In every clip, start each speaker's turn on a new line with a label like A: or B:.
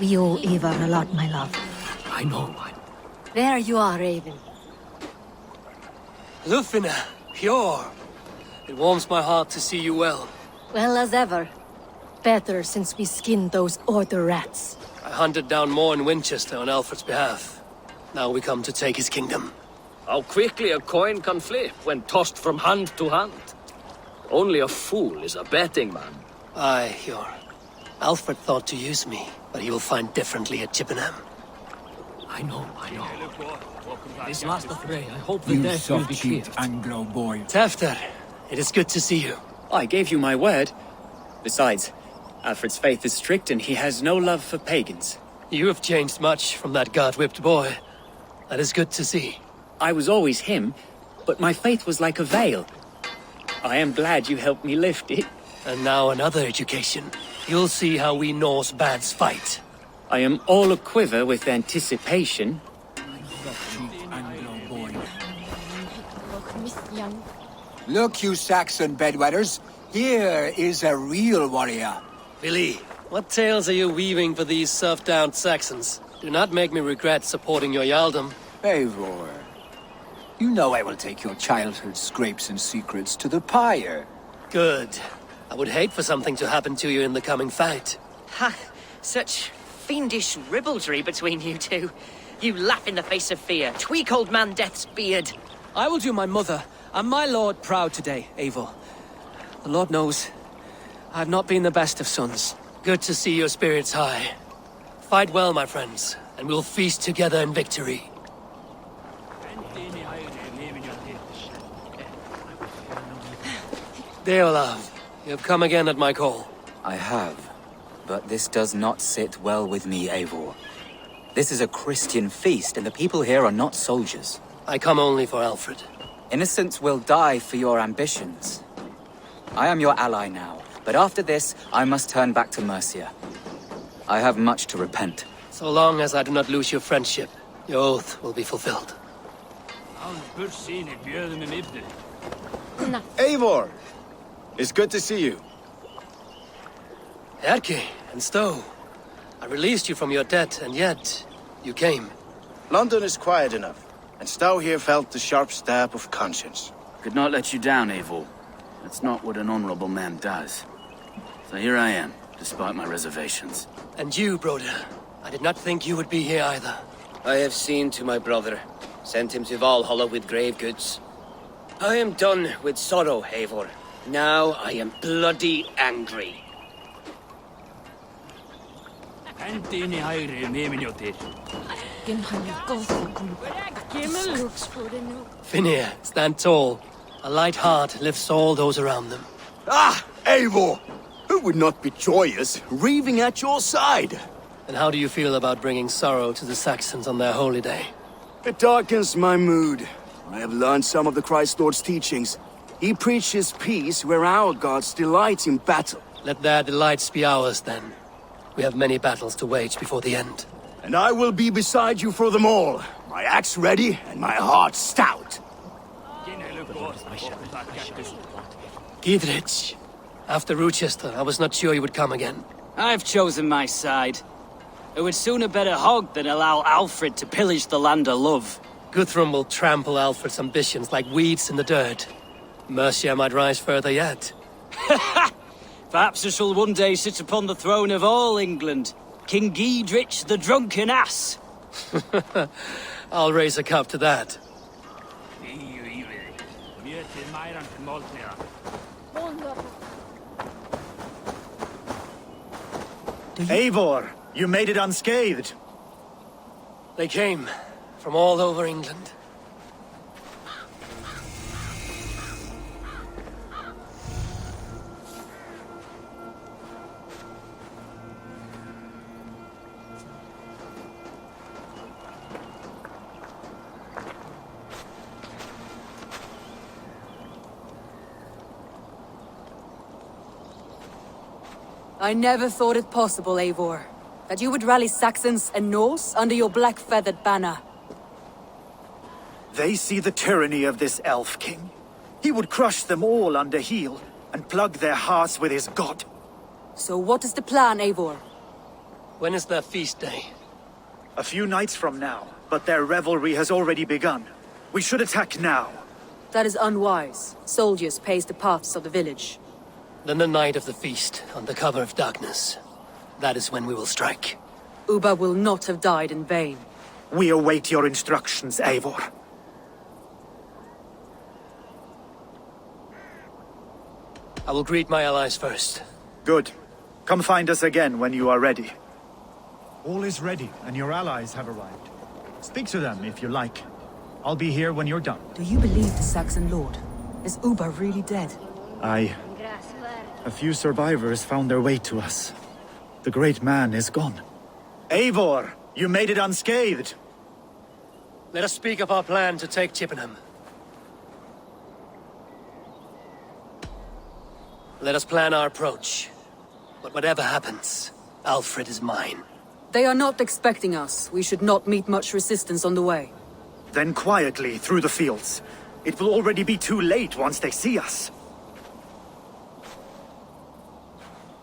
A: We owe Eivor a lot, my love.
B: I know.
A: There you are, Raven.
C: Lufina, pure. It warms my heart to see you well.
A: Well as ever. Better since we skinned those Order rats.
C: I hunted down more in Winchester on Alfred's behalf. Now we come to take his kingdom.
B: How quickly a coin can flip when tossed from hand to hand. Only a fool is a betting man.
C: Aye, Hjor. Alfred thought to use me, but he will find differently at Chippenham.
B: I know. This last affray, I hope the
D: You
B: death will be
D: soft-cheeked
B: clear.
D: Anglo boy.
C: Tafter, it is good to see you.
E: I gave you my word. Besides, Alfred's faith is strict and he has no love for pagans.
C: You have changed much from that guard-whipped boy. That is good to see.
E: I was always him, but my faith was like a veil. I am glad you helped me lift it.
C: And now another education. You'll see how we Norse bads fight.
E: I am all aquiver with anticipation.
D: Soft-cheeked Anglo boy.
F: Look, you Saxon bedwetters. Here is a real warrior.
C: Billy, what tales are you weaving for these surf-down Saxons? Do not make me regret supporting your Jarldom.
F: Eivor, you know I will take your childhood scrapes and secrets to the pyre.
C: Good. I would hate for something to happen to you in the coming fight.
G: Ha! Such fiendish ribaldry between you two. You laugh in the face of fear, tweak old man Death's beard.
H: I will do my mother and my lord proud today, Eivor. The Lord knows, I have not been the best of sons.
C: Good to see your spirits high. Fight well, my friends, and we'll feast together in victory. Deolav, you have come again at my call.
I: I have, but this does not sit well with me, Eivor. This is a Christian feast, and the people here are not soldiers.
C: I come only for Alfred.
I: Innocents will die for your ambitions. I am your ally now, but after this, I must turn back to Mercia. I have much to repent.
C: So long as I do not lose your friendship, your oath will be fulfilled.
J: Eivor! It's good to see you.
C: Erke and Stowe. I released you from your debt, and yet you came.
J: London is quiet enough, and Stow here felt the sharp stab of conscience.
K: Could not let you down, Eivor. That's not what an honorable man does. So here I am, despite my reservations.
C: And you, Broder. I did not think you would be here either.
L: I have seen to my brother, sent him to Valhalla with grave goods. I am done with sorrow, Eivor. Now I am bloody angry.
C: Finir, stand tall. A light heart lifts all those around them.
J: Ah, Eivor! Who would not be joyous, raving at your side?
C: And how do you feel about bringing sorrow to the Saxons on their holy day?
J: It darkens my mood. I have learned some of the Christ Lord's teachings. He preaches peace where our gods delight in battle.
C: Let their delights be ours, then. We have many battles to wage before the end.
J: And I will be beside you for them all. My axe ready and my heart stout.
C: Gidrich, after Rochester, I was not sure you would come again.
H: I've chosen my side. I would sooner bet a hog than allow Alfred to pillage the land of love.
C: Guthrum will trample Alfred's ambitions like weeds in the dirt. Mercia might rise further yet.
H: Perhaps I shall one day sit upon the throne of all England. King Gidrich the drunken ass.
C: I'll raise a cup to that.
J: Eivor, you made it unscathed.
C: They came from all over England.
M: I never thought it possible, Eivor, that you would rally Saxons and Norse under your black-feathered banner.
J: They see the tyranny of this elf king. He would crush them all under heel.
N: and plug their hearts with his god.
M: So what is the plan, Eivor?
C: When is their feast day?
N: A few nights from now, but their revelry has already begun. We should attack now.
M: That is unwise. Soldiers pace the paths of the village.
C: Then the night of the feast, under cover of darkness. That is when we will strike.
M: Uba will not have died in vain.
N: We await your instructions, Eivor.
C: I will greet my allies first.
N: Good. Come find us again when you are ready.
O: All is ready, and your allies have arrived. Speak to them if you like. I'll be here when you're done.
M: Do you believe the Saxon lord? Is Uba really dead?
O: Aye. A few survivors found their way to us. The great man is gone.
N: Eivor, you made it unscathed.
C: Let us speak of our plan to take Chippenham. Let us plan our approach. But whatever happens, Alfred is mine.
M: They are not expecting us. We should not meet much resistance on the way.
N: Then quietly through the fields. It will already be too late once they see us.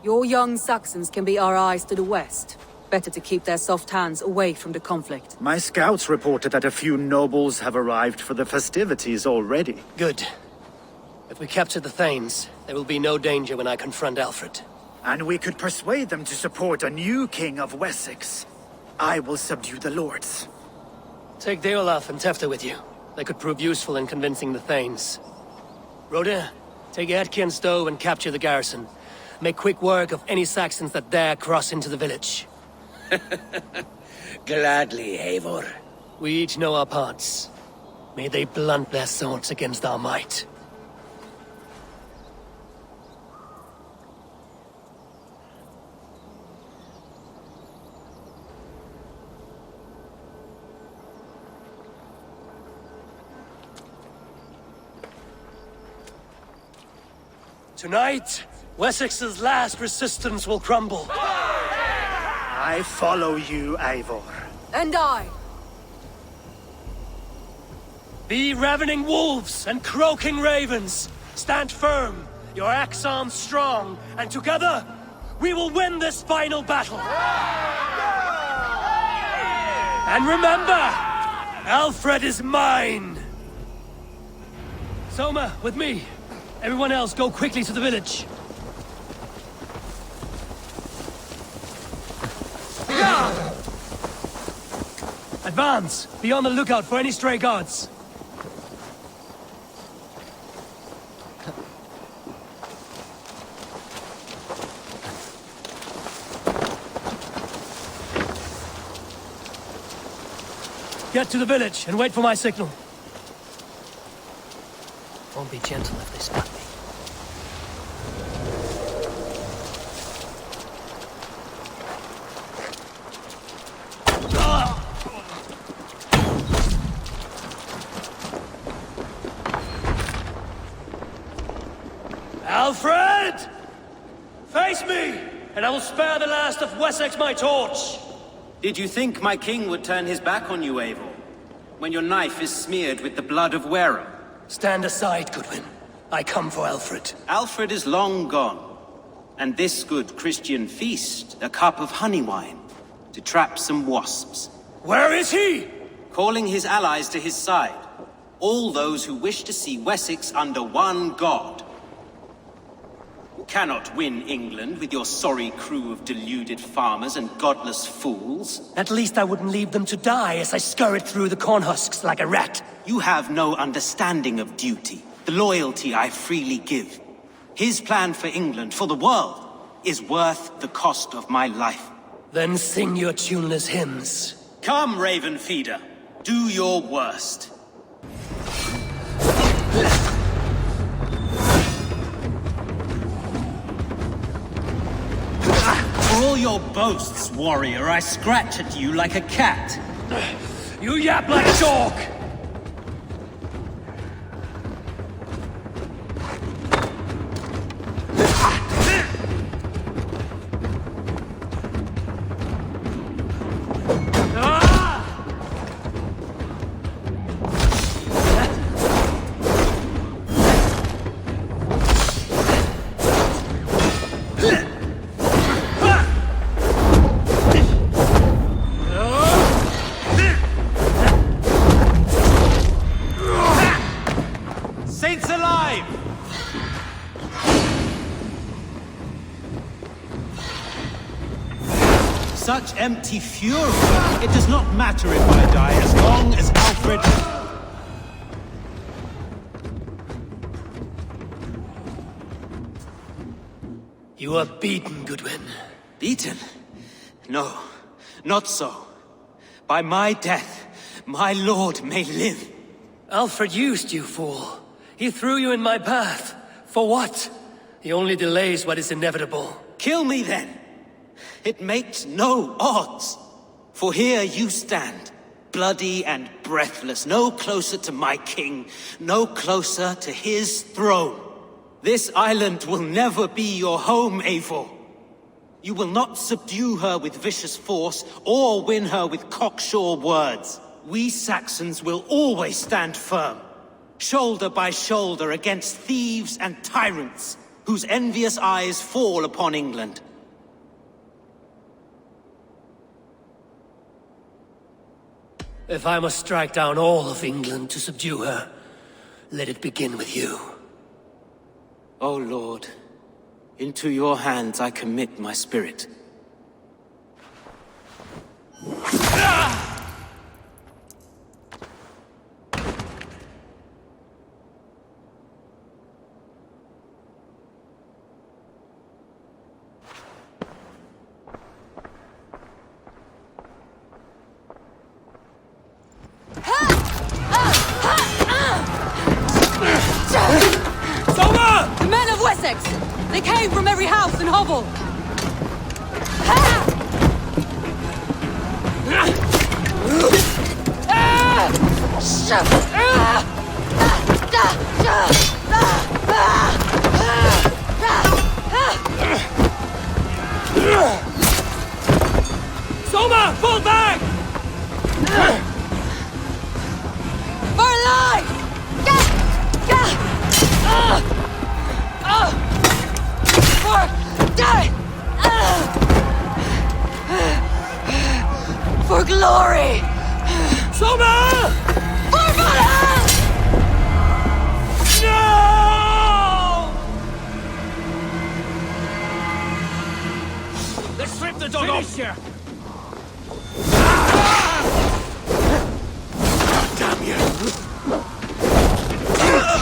M: Your young Saxons can be our eyes to the west. Better to keep their soft hands away from the conflict.
N: My scouts reported that a few nobles have arrived for the festivities already.
C: Good. If we capture the Thanes, there will be no danger when I confront Alfred.
N: And we could persuade them to support a new king of Wessex. I will subdue the lords.
C: Take Deolaf and Tefta with you. They could prove useful in convincing the Thanes. Rhoda, take Edki and Stowe and capture the garrison. Make quick work of any Saxons that dare cross into the village.
L: Gladly, Eivor.
C: We each know our parts. May they blunt their swords against our might. Tonight, Wessex's last resistance will crumble.
N: I follow you, Eivor.
M: And I.
C: Be ravening wolves and croaking ravens. Stand firm, your axe arms strong, and together, we will win this final battle. And remember, Alfred is mine. Soma, with me. Everyone else, go quickly to the village. Advance! Be on the lookout for any stray guards. Get to the village and wait for my signal. Won't be gentle if they spot me. Alfred! Face me, and I will spare the last of Wessex my torch!
P: Did you think my king would turn his back on you, Eivor? When your knife is smeared with the blood of Wareham?
C: Stand aside, Goodwin. I come for Alfred.
P: Alfred is long gone. And this good Christian feast, a cup of honey wine, to trap some wasps.
C: Where is he?
P: Calling his allies to his side. All those who wish to see Wessex under one god. You cannot win England with your sorry crew of deluded farmers and godless fools.
C: At least I wouldn't leave them to die as I scurried through the corn husks like a rat.
P: You have no understanding of duty, the loyalty I freely give. His plan for England, for the world, is worth the cost of my life.
C: Then sing your tuneless hymns.
P: Come, Raven Feeder. Do your worst. For all your boasts, warrior, I scratch at you like a cat.
C: You yap like a dog!
P: such empty fury. It does not matter if I die as long as Alfred...
C: You are beaten, Goodwin.
P: Beaten? No, not so. By my death, my lord may live.
C: Alfred used you, fool. He threw you in my path. For what? He only delays what is inevitable.
P: Kill me then. It makes no odds. For here you stand, bloody and breathless, no closer to my king, no closer to his throne. This island will never be your home, Eivor. You will not subdue her with vicious force, or win her with cocksure words. We Saxons will always stand firm, shoulder by shoulder against thieves and tyrants, whose envious eyes fall upon England.
C: If I must strike down all of England to subdue her, let it begin with you.
P: O Lord, into your hands I commit my spirit.
M: The men of Wessex! They came from every house and hovel!
C: Soma! Fall back!
M: For life! For glory!
C: Soma!
M: For Valhalla!
C: No! Let's strip the dog off! Damn you!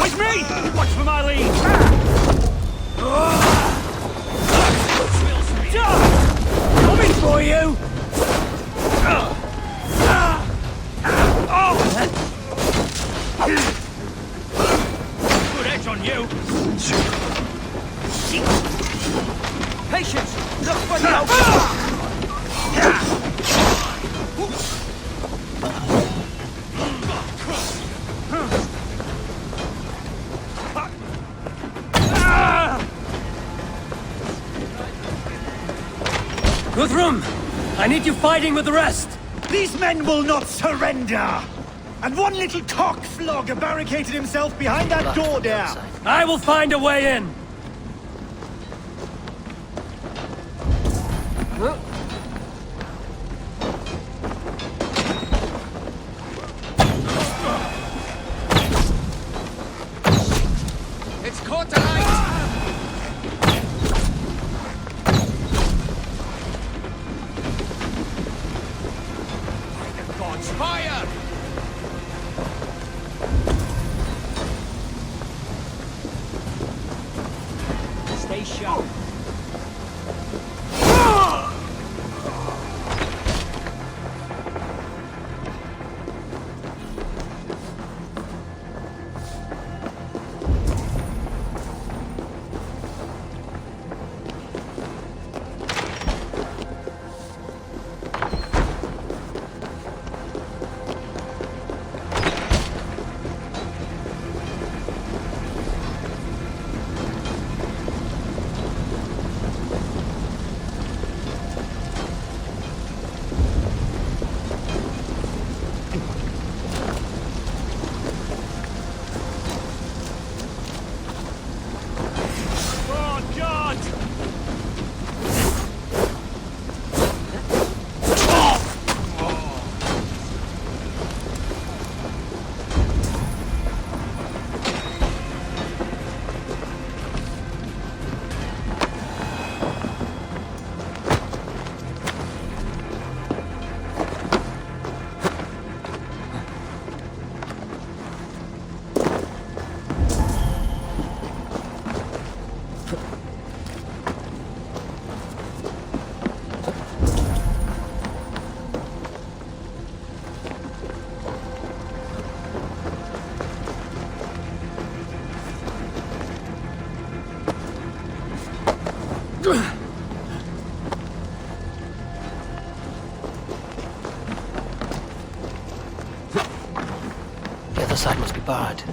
C: With me! Watch for my lead! Coming for you! Good edge on you! Patience! Look for you! Guthrum! I need you fighting with the rest!
O: These men will not surrender! And one little cockflogger barricaded himself behind that door there!
C: I will find a way in!
L: It's caught tonight! God's fire!
C: Stay sharp. bad.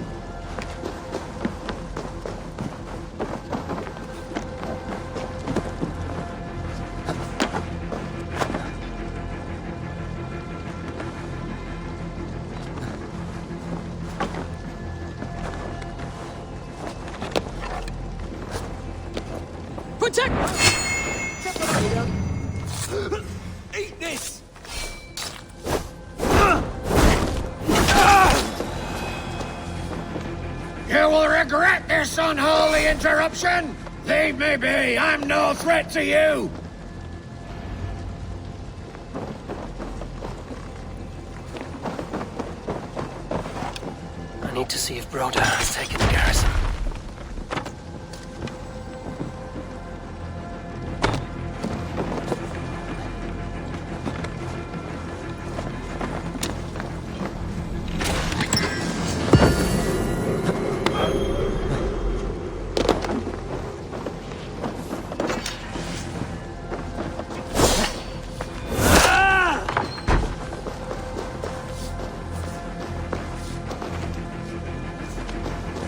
H: Protect!
N: Eat this!
Q: You will regret this unholy interruption! Leave me be! I'm no threat to you!
C: I need to see if Broda has taken the garrison.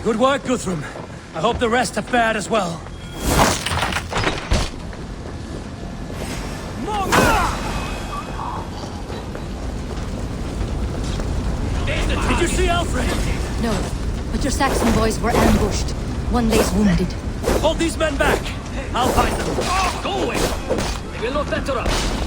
C: Good work, Guthrum. I hope the rest have fared as well. Did you see Alfred?
A: No, but your Saxon boys were ambushed. One lays wounded.
C: Hold these men back. I'll find them.
B: Go away! They will not better us.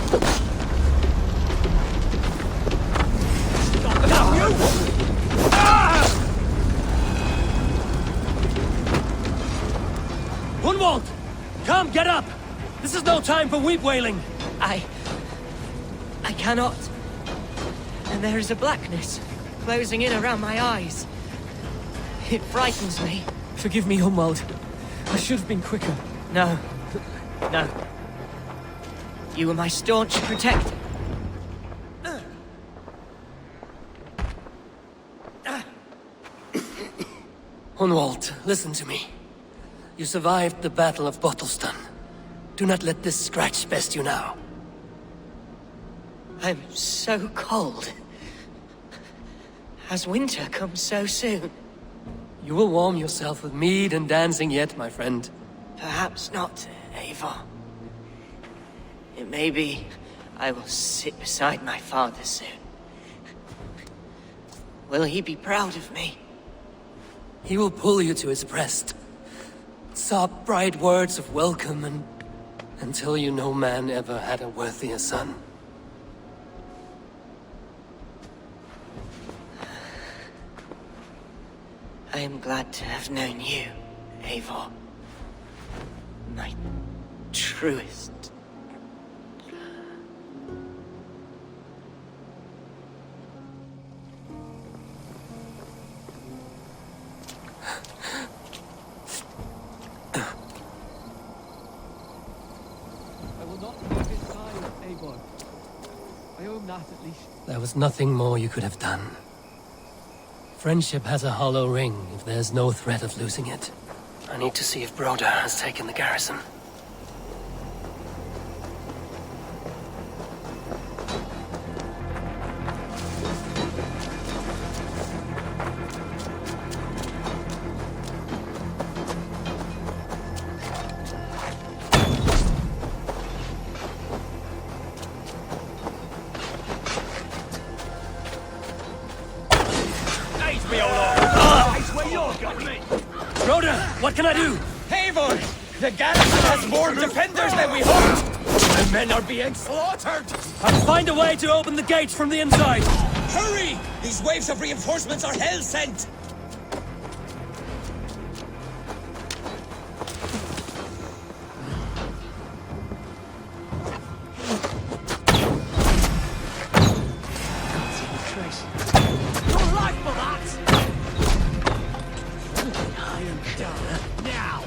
C: Hunwald! Come, get up! This is no time for weep wailing!
G: I cannot. And there is a blackness closing in around my eyes. It frightens me.
H: Forgive me, Hunwald. I should have been quicker.
G: No. No. You were my staunch protector.
C: Hunwald, listen to me. You survived the Battle of Bottleston. Do not let this scratch best you now.
G: I'm so cold. Has winter come so soon?
C: You will warm yourself with mead and dancing yet, my friend.
G: Perhaps not, Eivor. It may be I will sit beside my father soon. Will he be proud of me?
C: He will pull you to his breast. Sob bright words of welcome and tell you no man ever had a worthier son.
G: I am glad to have known you, Eivor. My truest.
H: I will not leave his side, Eivor. I owe him that at least.
C: There was nothing more you could have done. Friendship has a hollow ring if there's no threat of losing it. I need to see if Broda has taken the garrison. Broda, what can I do?
Q: Eivor! The garrison has more defenders than we hoped! My men are being slaughtered!
C: I'll find a way to open the gates from the inside!
Q: Hurry! These waves of reinforcements are hell-sent!
N: Your life for that! I am done. Now!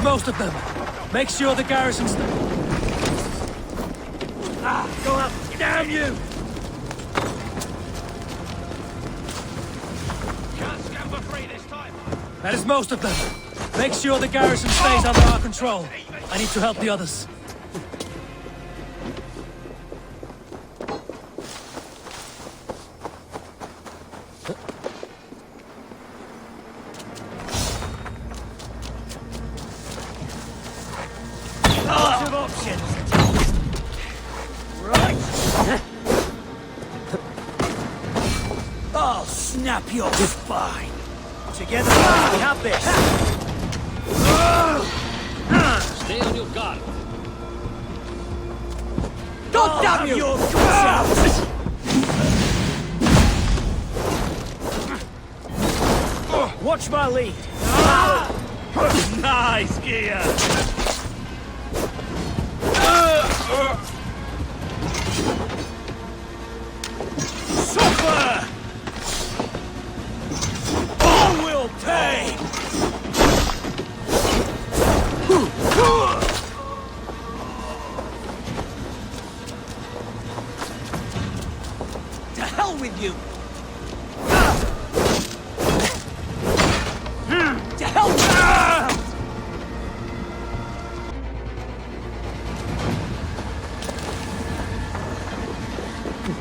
C: most of them. Make sure the garrison's... Go up! Damn you! That is most of them. Make sure the garrison stays under our control. I need to help the others.
N: Lots of options.
C: Right.
N: I'll snap your spine. Together we have this.
B: Stay on your guard.
N: God damn you! Your Watch my lead.
Q: Nice gear!
N: Suffer! All will pay! To hell with you! To hell with you!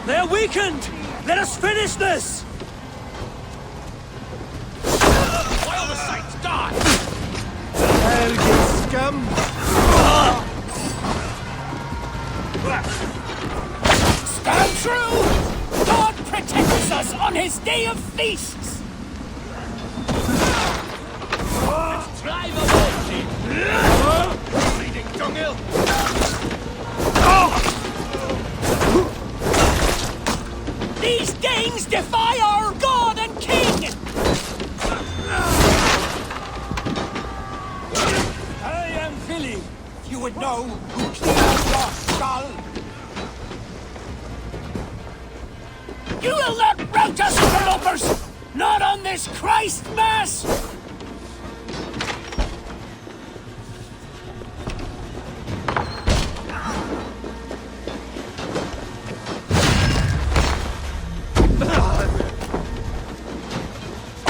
C: They're weakened! Let us finish this!
Q: While the saints die!
N: Hell, you scum!
Q: Stand true! God protects us on his day of feasts! Let's drive a bullshit! Bleeding dunghill! These Danes defy our god and king! I am Philly. If you would know who cleaned your skull. You will not rout us, interlopers! Not on this Christ Mass!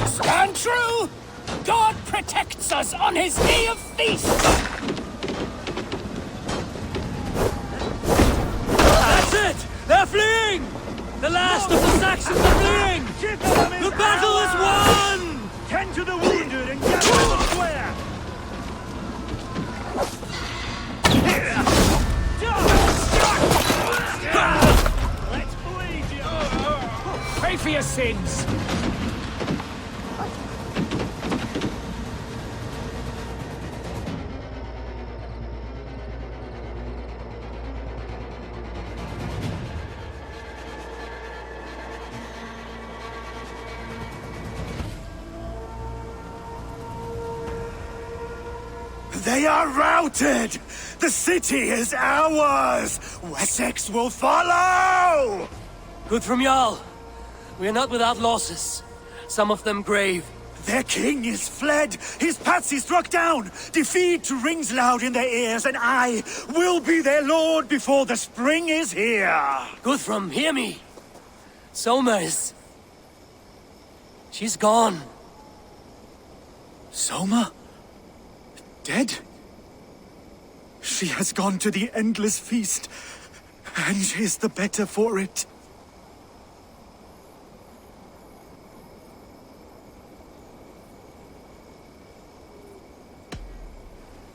Q: Stand true! God protects us on his day of feast!
C: That's it! They're fleeing! The last of the Saxons are fleeing! The battle is won!
N: Tend to the wounded and get to the square! Let's bleed you! Pay for your sins! They are routed! The city is ours! Wessex will follow!
C: Good from Jarl. We are not without losses. Some of them grave.
N: Their king is fled! His patsy struck down! Defeat rings loud in their ears, and I will be their lord before the spring is here!
C: Guthrum, hear me! Soma is... she's gone.
N: Soma? Dead? She has gone to the endless feast, and is the better for it.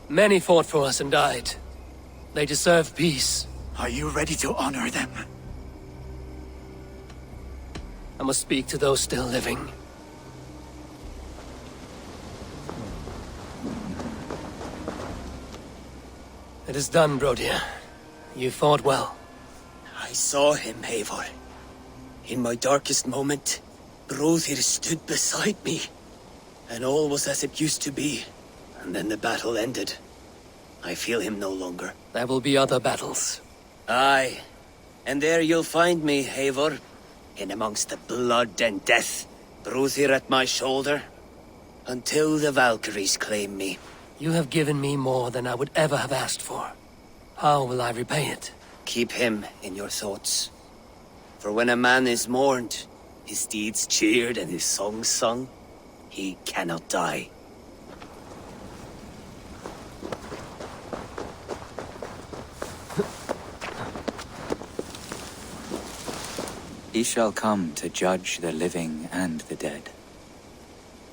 C: Many fought for us and died. They deserve peace.
N: Are you ready to honor them?
C: I must speak to those still living. It is done, Brodir. You fought well.
L: I saw him, Eivor. In my darkest moment, Brodir stood beside me. And all was as it used to be. And then the battle ended. I feel him no longer.
C: There will be other battles.
L: Aye. And there you'll find me, Eivor. In amongst the blood and death. Brodir at my shoulder. Until the Valkyries claim me.
C: You have given me more than I would ever have asked for. How will I repay it?
L: Keep him in your thoughts. For when a man is mourned, his deeds cheered and his songs sung, he cannot die.
I: He shall come to judge the living and the dead.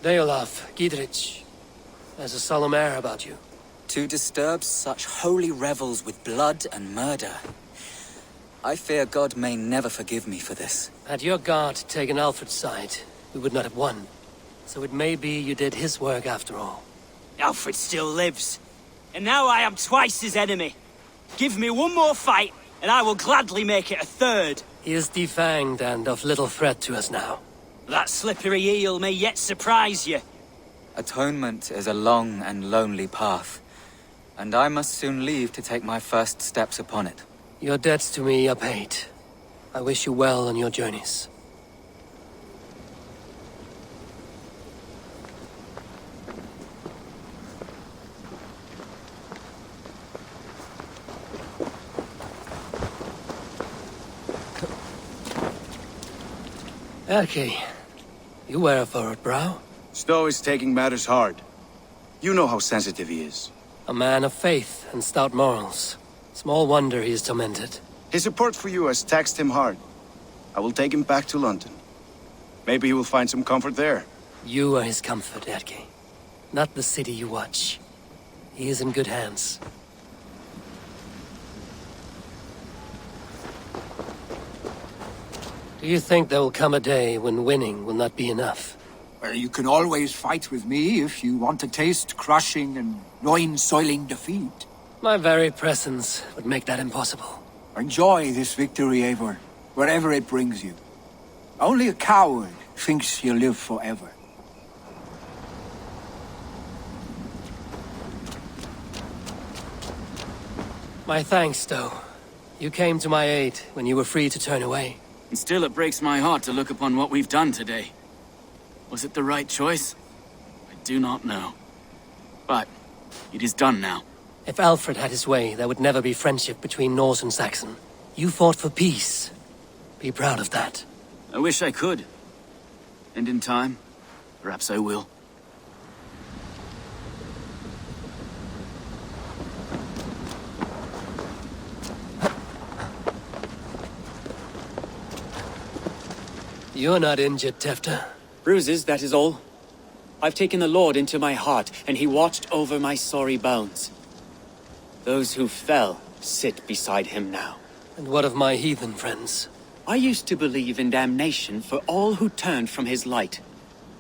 C: Deolaf, Gidrich, there's a solemn air about you.
I: To disturb such holy revels with blood and murder. I fear God may never forgive me for this.
C: Had your guard taken Alfred's side, we would not have won. So it may be you did his work after all.
R: Alfred still lives. And now I am twice his enemy. Give me one more fight, and I will gladly make it a third.
C: He is defanged and of little threat to us now.
R: That slippery eel may yet surprise you.
I: Atonement is a long and lonely path, and I must soon leave to take my first steps upon it.
C: Your debts to me are paid. I wish you well on your journeys. Erki, you wear a furrowed brow.
S: Stowe is taking matters hard. You know how sensitive he is.
C: A man of faith and stout morals. Small wonder he is tormented.
S: His support for you has taxed him hard. I will take him back to London. Maybe he will find some comfort there.
C: You are his comfort, Erki. Not the city you watch. He is in good hands. Do you think there will come a day when winning will not be enough?
F: Well, you can always fight with me if you want to taste crushing and loin-soiling defeat.
C: My very presence would make that impossible.
F: Enjoy this victory, Eivor, wherever it brings you. Only a coward thinks he'll live forever.
C: My thanks, Stowe. You came to my aid when you were free to turn away.
K: And still it breaks my heart to look upon what we've done today. Was it the right choice? I do not know. But it is done now.
C: If Alfred had his way, there would never be friendship between Norse and Saxon. You fought for peace. Be proud of that.
K: I wish I could. And in time, perhaps I will.
C: You're not injured, Tefta.
E: Bruises, that is all. I've taken the Lord into my heart, and he watched over my sorry bones. Those who fell sit beside him now.
C: And what of my heathen friends?
E: I used to believe in damnation for all who turned from his light.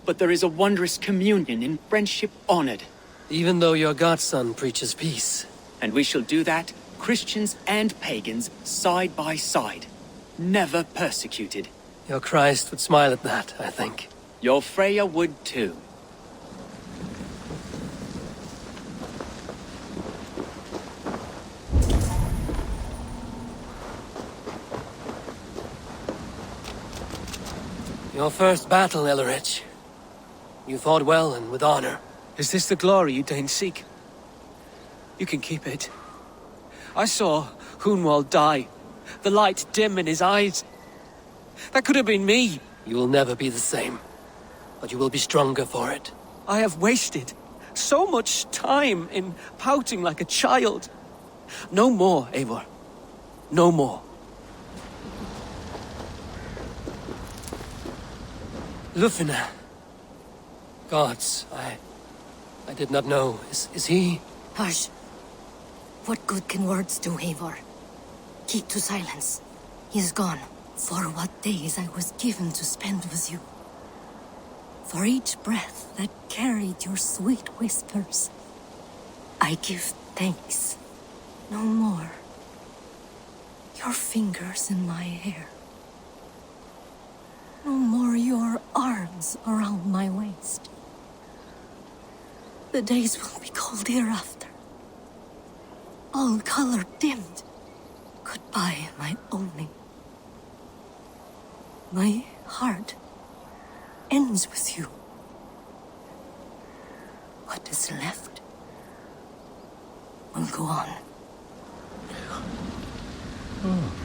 E: But there is a wondrous communion in friendship honored.
C: Even though your godson preaches peace.
E: And we shall do that, Christians and pagans, side by side. Never persecuted.
C: Your Christ would smile at that, I think.
E: Your Freya would too.
C: Your first battle, Ellerich. You fought well and with honor.
H: Is this the glory you deign seek? You can keep it. I saw Hunwald die, the light dim in his eyes. That could have been me.
C: You will never be the same, but you will be stronger for it.
H: I have wasted so much time in pouting like a child. No more, Eivor. No more.
C: Lufina. Gods, I did not know. Is he?
A: Hush. What good can words do, Eivor? Keep to silence. He is gone. For what days I was given to spend with you. For each breath that carried your sweet whispers. I give thanks. No more. Your fingers in my hair. No more your arms around my waist. The days will be cold hereafter. All color dimmed. Goodbye, my only. My heart ends with you. What is left will go on.
T: Oh.